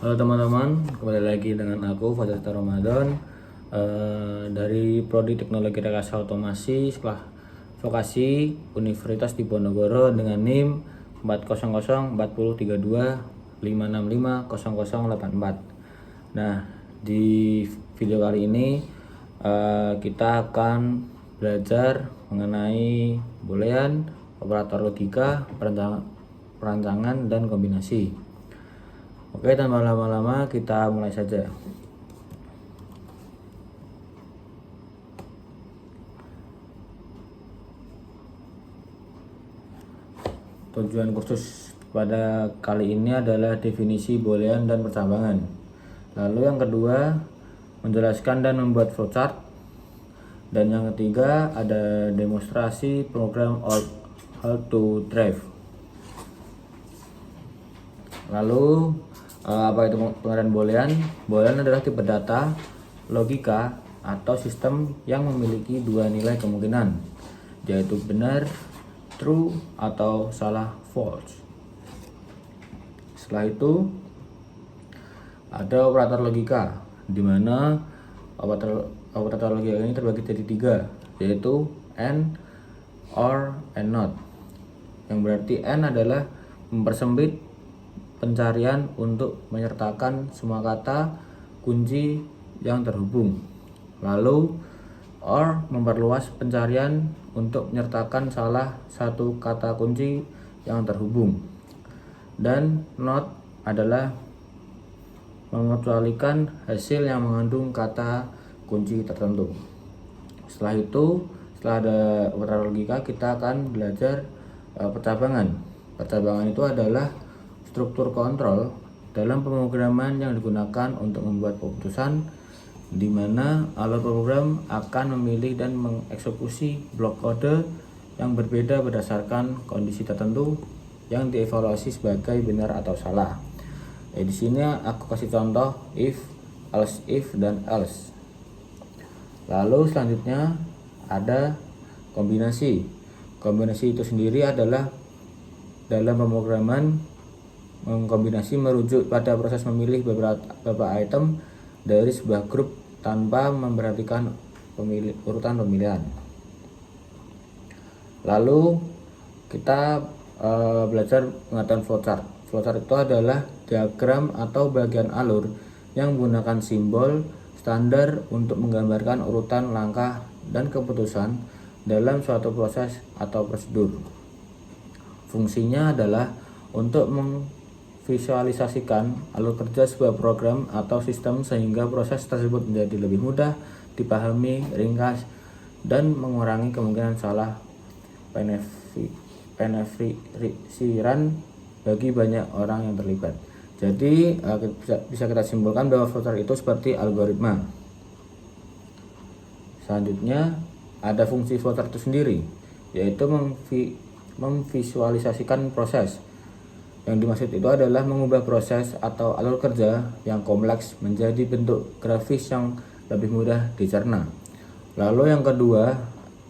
Halo teman-teman, kembali lagi dengan aku Fajar Ramadan dari Prodi Teknologi Rekayasa Otomasi sekolah vokasi Universitas Diponegoro dengan NIM 400403256500084. Nah, di video kali ini kita akan belajar mengenai boolean, operator logika, perancangan dan kombinasi. Oke, tanpa lama-lama kita mulai saja. Tujuan kursus pada kali ini adalah definisi boolean dan percambangan. Lalu yang kedua, menjelaskan dan membuat flowchart. Dan yang ketiga ada demonstrasi program how to drive. Lalu apa itu pengertian boolean? Boolean adalah tipe data logika atau sistem yang memiliki dua nilai kemungkinan, yaitu benar true atau salah false. Setelah itu ada operator logika, di mana operator logika ini terbagi jadi tiga, yaitu and, or, and not. Yang berarti and adalah mempersempit pencarian untuk menyertakan semua kata kunci yang terhubung. Lalu or memperluas pencarian untuk menyertakan salah satu kata kunci yang terhubung. Dan not adalah mengecualikan hasil yang mengandung kata kunci tertentu. Setelah itu, setelah ada operator logika, kita akan belajar percabangan. Percabangan itu adalah struktur kontrol dalam pemrograman yang digunakan untuk membuat keputusan, di mana alur program akan memilih dan mengeksekusi blok kode yang berbeda berdasarkan kondisi tertentu yang dievaluasi sebagai benar atau salah. Di sini aku kasih contoh if, dan else. Lalu selanjutnya ada kombinasi. Kombinasi itu sendiri adalah dalam pemrograman mengkombinasi merujuk pada proses memilih beberapa item dari sebuah grup tanpa memperhatikan urutan pemilihan. Lalu kita belajar pengertian flowchart. Flowchart itu adalah diagram atau bagian alur yang menggunakan simbol standar untuk menggambarkan urutan langkah dan keputusan dalam suatu proses atau prosedur. Fungsinya adalah untuk visualisasikan alur kerja sebuah program atau sistem sehingga proses tersebut menjadi lebih mudah dipahami, ringkas, dan mengurangi kemungkinan salah penafsiran bagi banyak orang yang terlibat. Jadi bisa kita simpulkan bahwa flowchart itu seperti algoritma. Selanjutnya ada fungsi flowchart itu sendiri, yaitu memvisualisasikan proses. Yang dimaksud itu adalah mengubah proses atau alur kerja yang kompleks menjadi bentuk grafis yang lebih mudah dicerna. Lalu yang kedua,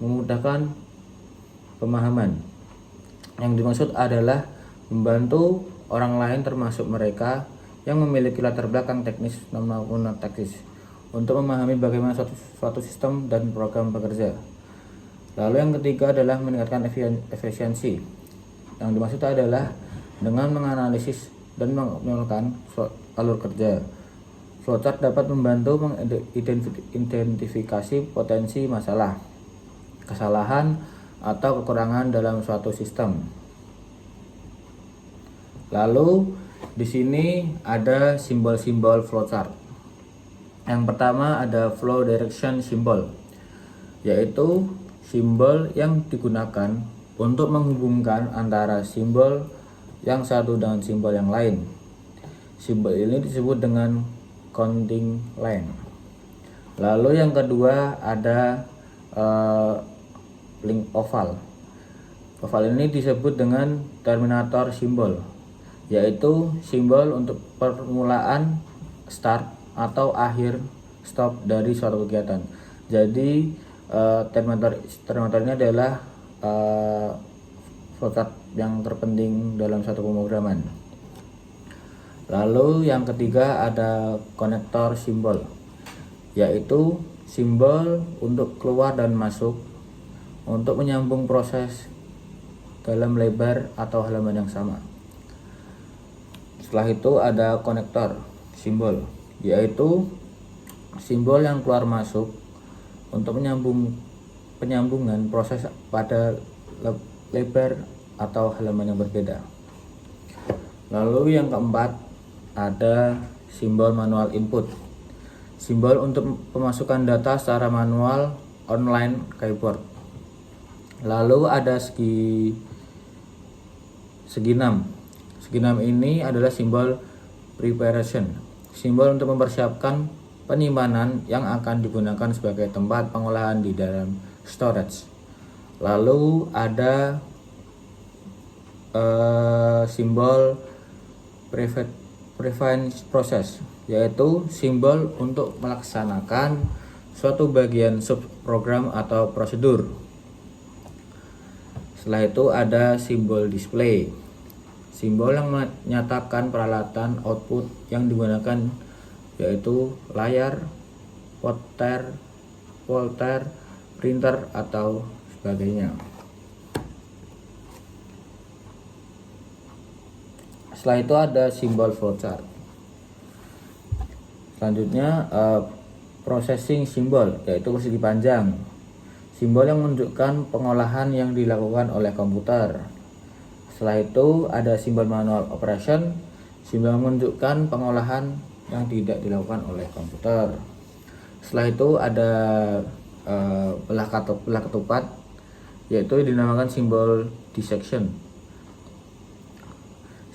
memudahkan pemahaman. Yang dimaksud adalah membantu orang lain termasuk mereka yang memiliki latar belakang teknis maupun non teknis untuk memahami bagaimana suatu sistem dan program bekerja. Lalu yang ketiga adalah meningkatkan efisiensi. Yang dimaksud adalah dengan menganalisis dan mengoptimalkan alur kerja. Flowchart dapat membantu mengidentifikasi potensi masalah, kesalahan, atau kekurangan dalam suatu sistem. Lalu di sini ada simbol-simbol flowchart. Yang pertama ada flow direction symbol, yaitu simbol yang digunakan untuk menghubungkan antara simbol yang satu dengan simbol yang lain. Simbol ini disebut dengan counting line. Lalu yang kedua ada link oval. Oval ini disebut dengan terminator simbol, yaitu simbol untuk permulaan, start, atau akhir, stop dari suatu kegiatan. Jadi terminator ini adalah flowchart yang terpenting dalam satu pemrograman. Lalu yang ketiga ada konektor simbol, yaitu simbol untuk keluar dan masuk untuk menyambung proses dalam lebar atau halaman yang sama. Setelah itu ada konektor simbol, yaitu simbol yang keluar masuk untuk penyambungan proses pada lebar atau halaman yang berbeda. Lalu yang keempat ada simbol manual input, simbol untuk pemasukan data secara manual online keyboard. Lalu ada segi 6. Segi 6 ini adalah simbol preparation, simbol untuk mempersiapkan penyimpanan yang akan digunakan sebagai tempat pengolahan di dalam storage. Lalu ada simbol prevent process, yaitu simbol untuk melaksanakan suatu bagian subprogram atau prosedur. Setelah itu ada simbol display, simbol yang menyatakan peralatan output yang digunakan, yaitu layar, volter, printer atau sebagainya. Setelah itu ada simbol flowchart. Selanjutnya processing simbol, yaitu persegi panjang, simbol yang menunjukkan pengolahan yang dilakukan oleh komputer. Setelah itu ada simbol manual operation, simbol yang menunjukkan pengolahan yang tidak dilakukan oleh komputer. Setelah itu ada belah ketupat, yaitu dinamakan simbol dissection.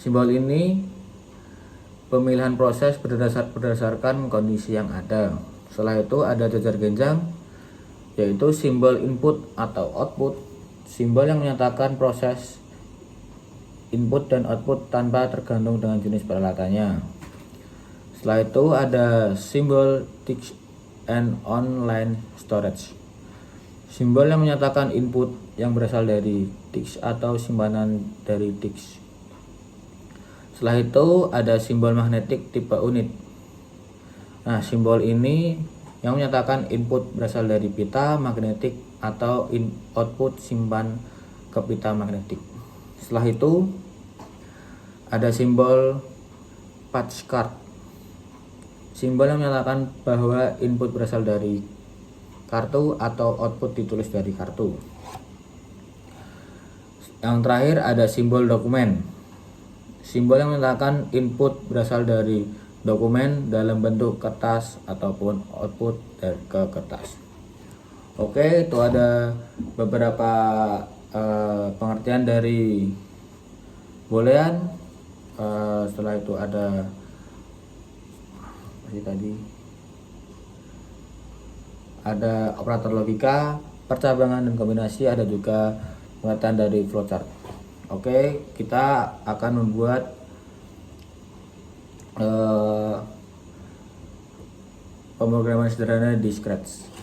Simbol ini pemilihan proses berdasarkan kondisi yang ada. Setelah itu ada jajar genjang, yaitu simbol input atau output, simbol yang menyatakan proses input dan output tanpa tergantung dengan jenis peralatannya. Setelah itu ada simbol disk and online storage, simbol yang menyatakan input yang berasal dari disk atau simpanan dari disk. Setelah itu ada simbol magnetik tipe unit. Nah, simbol ini yang menyatakan input berasal dari pita magnetik atau output simpan ke pita magnetik. Setelah itu ada simbol patch card, simbol yang menyatakan bahwa input berasal dari kartu atau output ditulis dari kartu. Yang terakhir ada simbol dokumen, simbol yang menyatakan input berasal dari dokumen dalam bentuk kertas ataupun output dari ke kertas. Oke, itu ada beberapa pengertian dari boolean. Setelah itu ada ada operator logika, percabangan dan kombinasi, ada juga pengertian dari flowchart. Oke, kita akan membuat pemrograman sederhana di Scratch.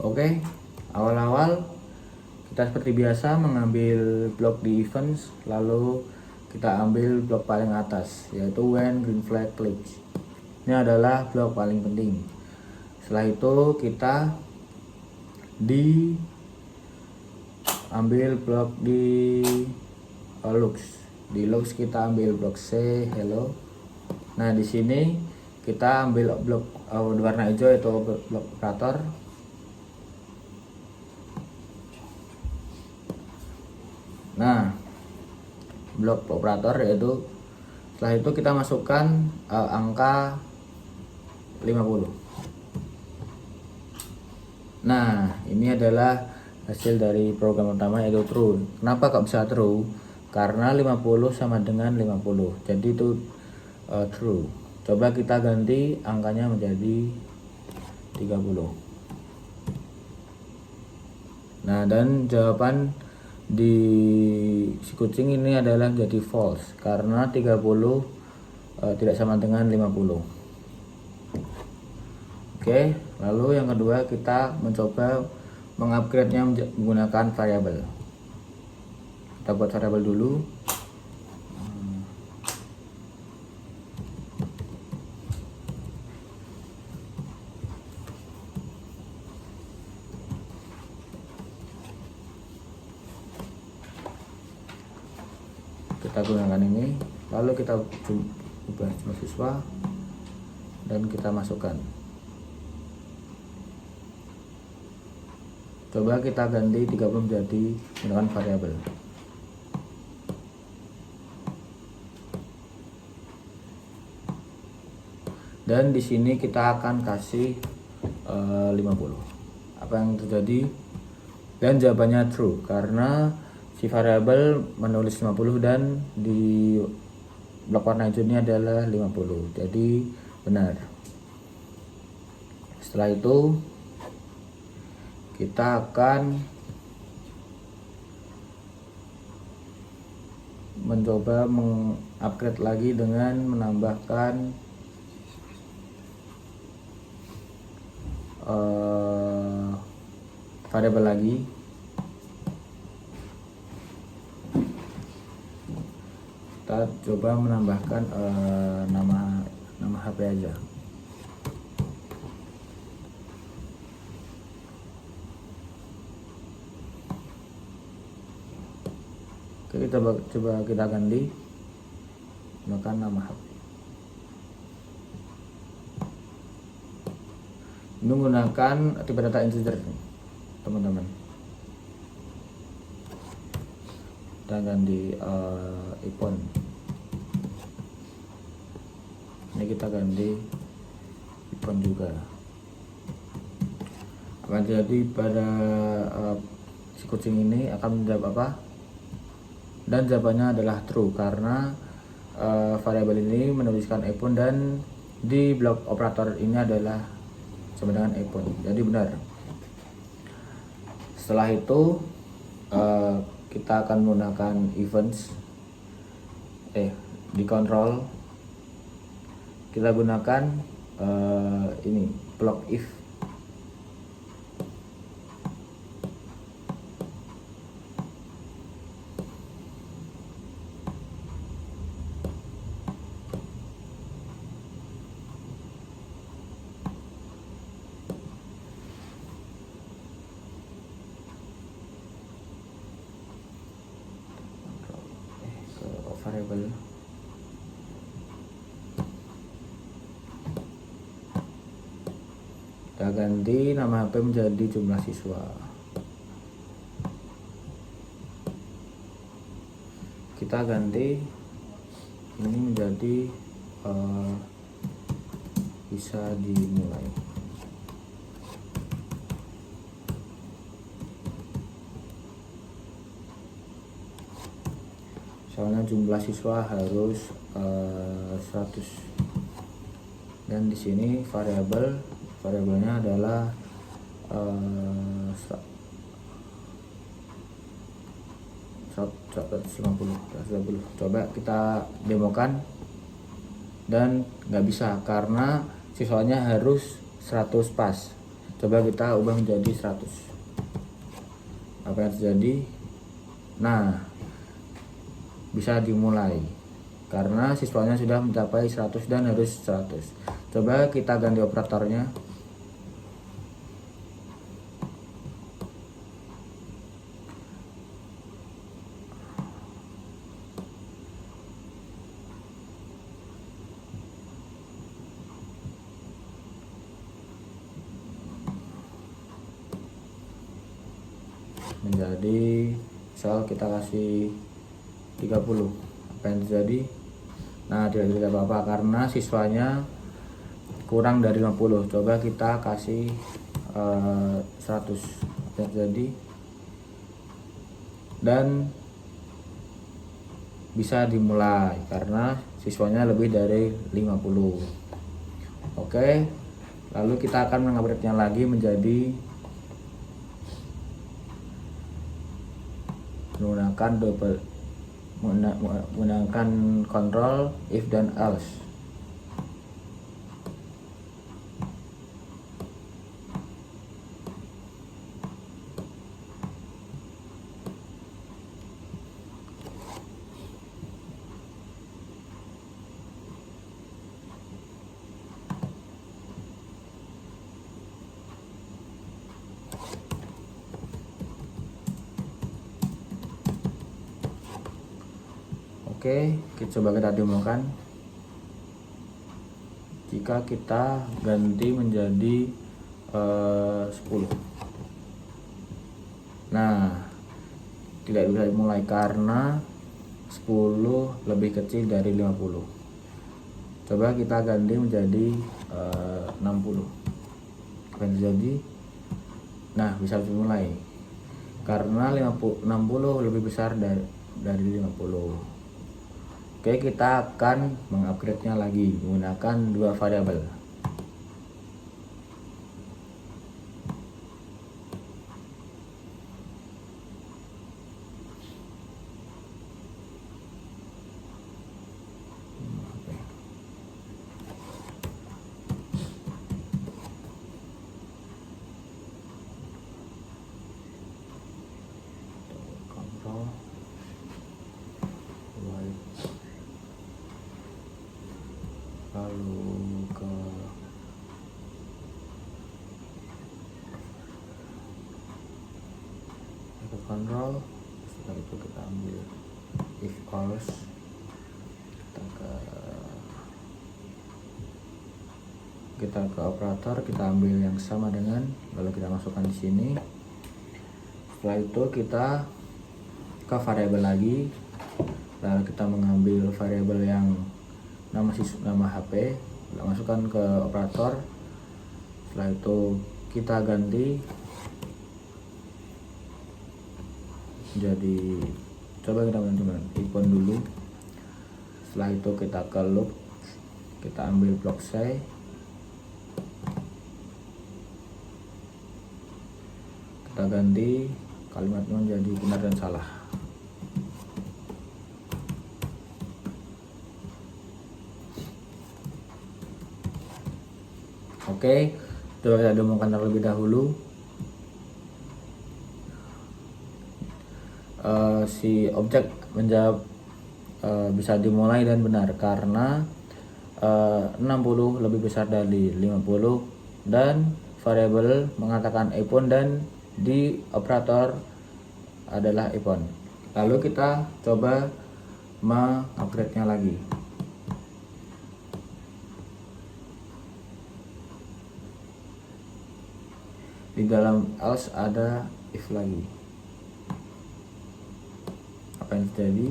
Oke, awal-awal kita seperti biasa mengambil blok di events, lalu kita ambil blok paling atas, yaitu when green flag clicks. Ini adalah blok paling penting. Setelah itu kita ambil blok di looks. Di looks kita ambil blok C hello. Nah, di sini kita ambil blok warna hijau, yaitu blok operator. Nah, blok operator yaitu setelah itu kita masukkan angka 50. Nah, ini adalah hasil dari program utama yaitu true. Kenapa kok bisa true? Karena 50 sama dengan 50. Jadi itu true. Coba kita ganti angkanya menjadi 30. Nah, dan jawaban di si kucing ini adalah jadi false karena 30 tidak sama dengan 50. Oke, lalu yang kedua kita mencoba mengupgrade-nya menggunakan variabel. Kita buat variabel dulu. Kita gunakan ini, lalu kita ubah jumlah siswa dan kita masukkan. Coba kita ganti 30 menjadi menggunakan variabel. Dan di sini kita akan kasih 50. Apa yang terjadi? Dan jawabannya true karena si variabel menulis 50 dan di blok warna hijau ini adalah 50. Jadi benar. Setelah itu kita akan mencoba mengupgrade lagi dengan menambahkan variabel lagi. Kita coba menambahkan nama HP aja. Oke, kita coba kita ganti menggunakan nama HP. Menggunakan tipe data integer, teman-teman. Kita ganti icon. Ini kita ganti icon juga. Akan jadi pada si kucing ini akan menjawab apa? Dan jawabannya adalah true karena variabel ini menuliskan icon dan di blok operator ini adalah sama dengan icon. Jadi benar. Setelah itu kita akan menggunakan events di control kita gunakan ini blok if. Variabel kita ganti nama HP menjadi jumlah siswa. Kita ganti ini menjadi bisa dimulai. Soalnya jumlah siswa harus 100 dan di sini variabelnya adalah 150. Coba kita demokan dan nggak bisa karena siswanya harus 100 pas. Coba kita ubah menjadi 100. Apa yang terjadi? Nah, bisa dimulai karena siswanya sudah mencapai 100 dan harus 100. Coba kita ganti operatornya. Menjadi misal kita kasih 30. Apa yang terjadi? Nah, tidak apa-apa karena siswanya kurang dari 50. Coba kita kasih 100 jadi, dan bisa dimulai karena siswanya lebih dari 50. Oke, lalu kita akan mengupgrade-nya lagi menjadi menggunakan kontrol if dan else. Oke, coba kita demokan. Jika kita ganti menjadi 10. Nah, tidak bisa dimulai karena 10 lebih kecil dari 50. Coba kita ganti menjadi 60. Ganti jadi, nah bisa dimulai karena 60 lebih besar dari 50. Oke, kita akan mengupgrade-nya lagi menggunakan dua variabel. Lalu ke control, setelah itu kita ambil if else, kita ke operator, kita ambil yang sama dengan, lalu kita masukkan di sini. Setelah itu kita ke variabel lagi, lalu kita mengambil variabel yang nama HP, kita masukkan ke operator. Setelah itu kita ganti jadi, coba kita ganti icon dulu. Setelah itu kita ke loop, kita ambil blok C, kita ganti kalimatnya menjadi benar dan salah. Oke, coba kita demokan terlebih dahulu. Si objek menjawab bisa dimulai dan benar karena 60 lebih besar dari 50 dan variabel mengatakan icon dan di operator adalah icon. Lalu kita coba mengupgrade-nya lagi. Di dalam else ada if lagi. Apa yang terjadi?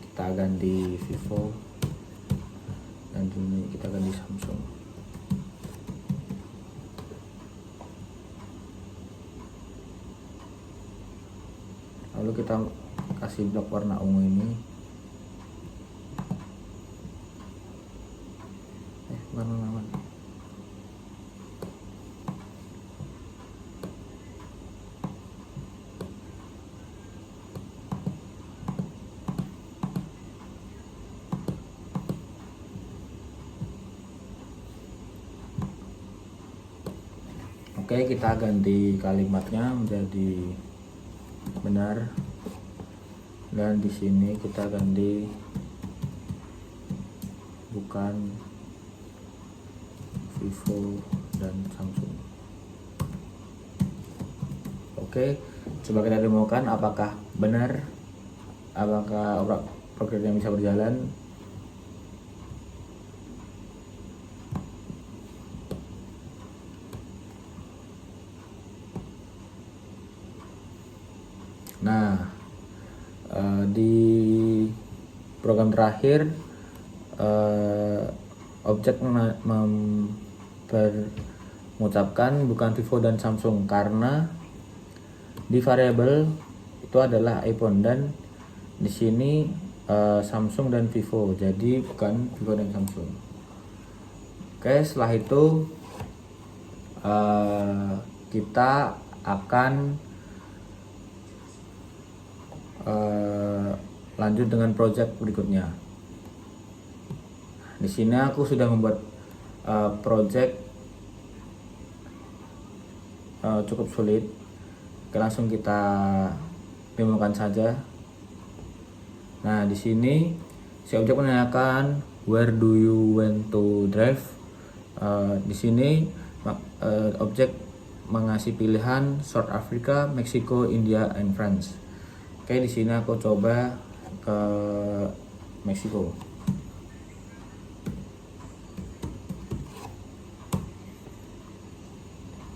Kita ganti Vivo dan ini kita ganti Samsung. Lalu kita kasih blok warna ungu ini. Mana? Oke, kita ganti kalimatnya menjadi benar, dan di sini kita ganti bukan Vivo dan Samsung. Oke, coba kita demokan apakah benar, apakah programnya bisa berjalan. Nah, di program terakhir objek mengucapkan bukan Vivo dan Samsung, karena di variabel itu adalah iPhone dan di sini Samsung dan Vivo, jadi bukan Vivo dan Samsung. Oke, setelah itu kita akan lanjut dengan project berikutnya. Di sini aku sudah membuat project cukup sulit. Oke, langsung kita demokan saja. Nah, di sini si objek menanyakan where do you want to drive. Di sini objek mengasih pilihan South Africa, Mexico, India, and France. Oke, di sini aku coba ke Meksiko.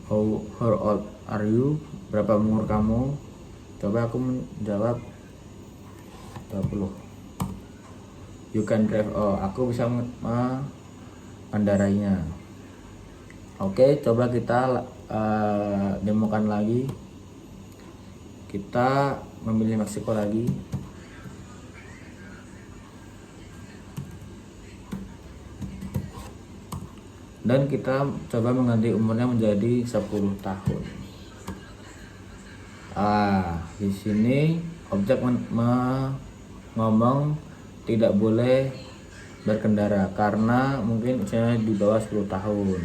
How old are you? Berapa umur kamu? Coba aku menjawab 20. You can drive. Oh, aku bisa mengendarainya. Oke, coba kita demokan lagi. Kita memilih Meksiko lagi. Dan kita coba mengganti umurnya menjadi 10 tahun. Di sini objek ngomong tidak boleh berkendara karena mungkin usianya di bawah 10 tahun.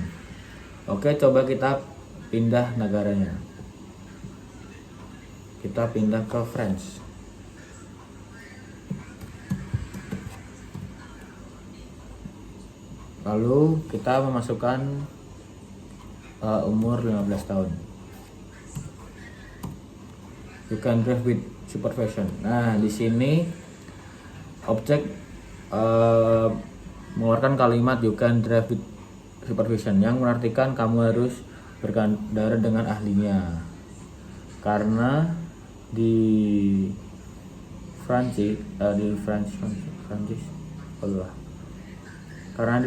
Oke, coba kita pindah negaranya. Kita pindah ke France. Lalu kita memasukkan umur 15 tahun. You can drive with supervision. Nah, di sini objek mengeluarkan kalimat you can drive with supervision yang mengartikan kamu harus berkendara dengan ahlinya. Karena di Prancis, karena di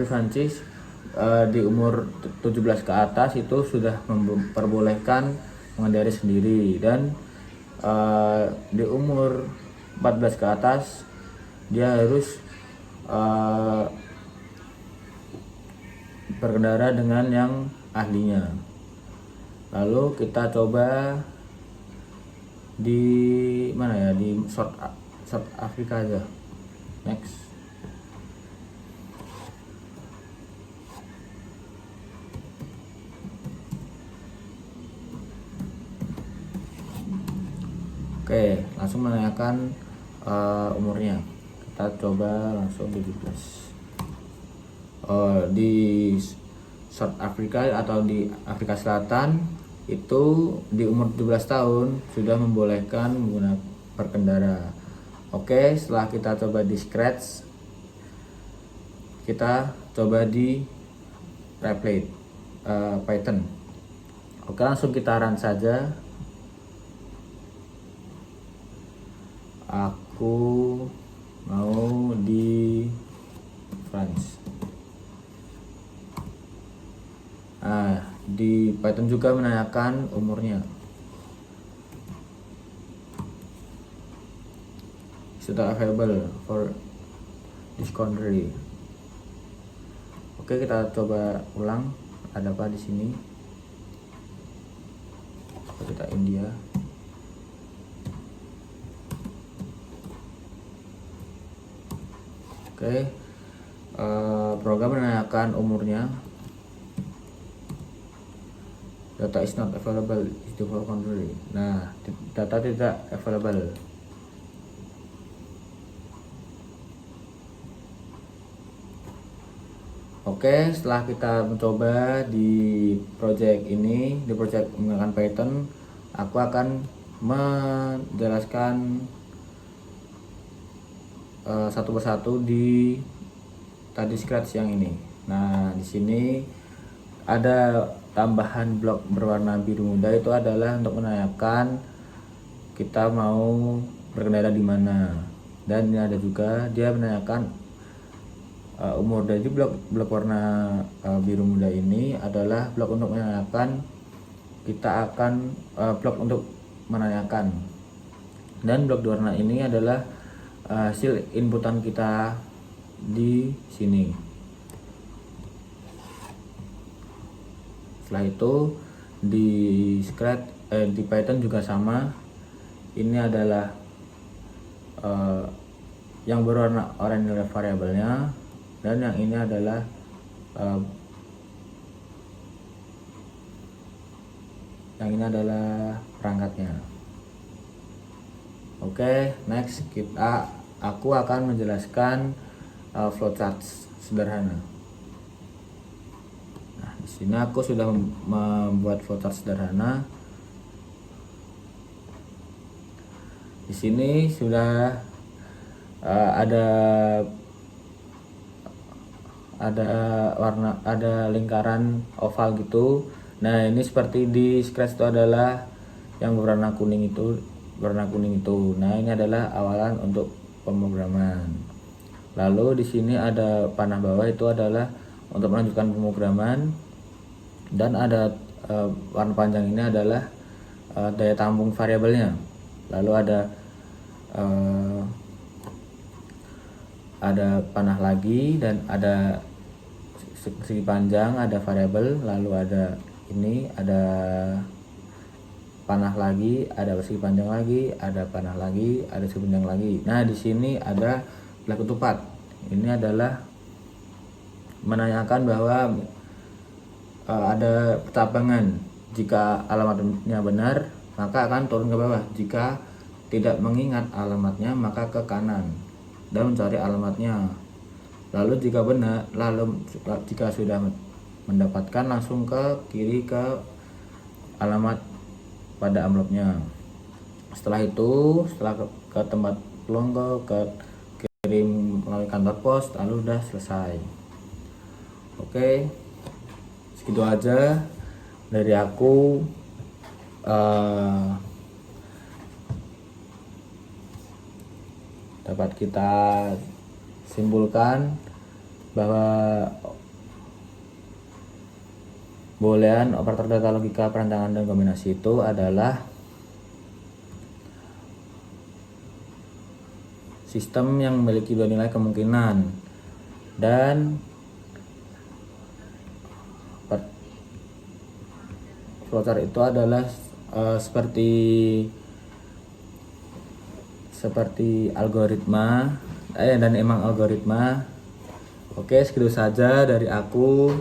Prancis di umur 17 ke atas itu sudah memperbolehkan mengendarai sendiri, dan di umur 14 ke atas dia harus berkendara dengan yang ahlinya. Lalu kita coba di mana ya, di South Africa aja. Next. Oke, langsung menanyakan umurnya. Kita coba langsung 17. Di South Africa atau di Afrika Selatan itu di umur 17 tahun sudah membolehkan menggunakan berkendara. Oke, setelah kita coba di scratch, kita coba di replay Python. Oke, langsung kita run saja. Aku mau di France. Di Python juga menanyakan umurnya. Sudah available for this country. Oke, kita coba ulang. Ada apa di sini? Coba kita India. Oke, program menanyakan umurnya. Data is not available is the whole country. Nah, data tidak available. Oke, setelah kita mencoba di project ini, di project menggunakan Python, aku akan menjelaskan satu persatu di tadi scratch yang ini. Nah, di sini ada tambahan blok berwarna biru muda, itu adalah untuk menanyakan kita mau berkendara di mana. Dan ini ada juga dia menanyakan umur. Jadi blok warna biru muda ini adalah blok untuk menanyakan, kita akan blok untuk menanyakan, dan blok warna ini adalah hasil inputan kita di sini. Setelah itu di di Python juga sama. Ini adalah yang berwarna oranye adalah variabelnya, dan yang ini adalah perangkatnya. Oke, next aku akan menjelaskan flowchart sederhana. Nah, di sini aku sudah membuat flowchart sederhana. Di sini sudah ada lingkaran oval gitu. Nah, ini seperti di Scratch itu adalah yang berwarna kuning itu. Nah, ini adalah awalan untuk pemrograman. Lalu di sini ada panah bawah, itu adalah untuk melanjutkan pemrograman, dan ada warna panjang ini adalah daya tampung variabelnya. Lalu ada panah lagi, dan ada segi panjang, ada variabel, lalu ada panah lagi, ada segi panjang lagi, ada panah lagi, ada segi panjang lagi. Nah, di sini ada belah ketupat. Ini adalah menanyakan bahwa ada percabangan. Jika alamatnya benar, maka akan turun ke bawah. Jika tidak mengingat alamatnya, maka ke kanan dan mencari alamatnya. Lalu jika sudah mendapatkan, langsung ke kiri ke alamat pada amplopnya. Setelah itu, setelah ke tempat pelongo, ke kirim melalui kantor pos, lalu udah selesai. Oke, segitu aja dari aku. Dapat kita simpulkan bahwa boolean operator data logika perancangan dan kombinasi itu adalah sistem yang memiliki dua nilai kemungkinan, dan flowchart itu adalah seperti algoritma, dan emang algoritma. Oke, segitu saja dari aku.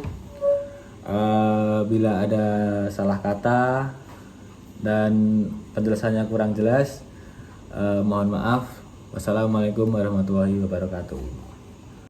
Bila ada salah kata dan penjelasannya kurang jelas, mohon maaf. Wassalamualaikum warahmatullahi wabarakatuh.